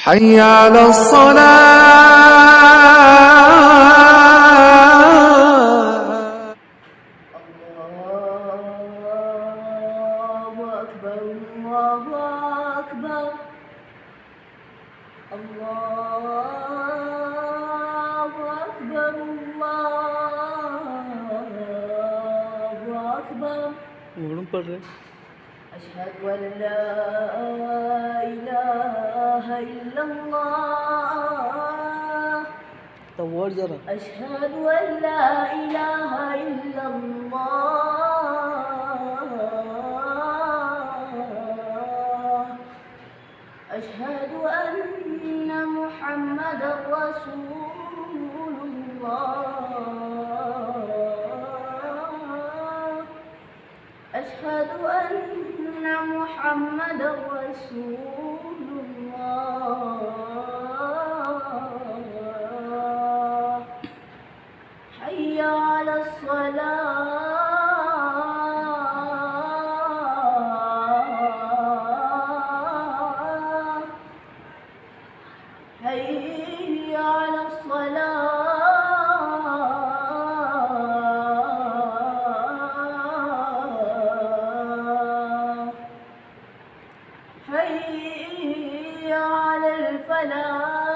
حي على الصلاة. الله أكبر الله أكبر الله أكبر الله أكبر. أشهد أن لا إله إلا الله. أشهد أن لا إله إلا الله. أشهد أن محمدا رسول الله. أشهد أن محمدا رسول الله. حي على الصلاة. حي على الصلاة. حي على الفلاح.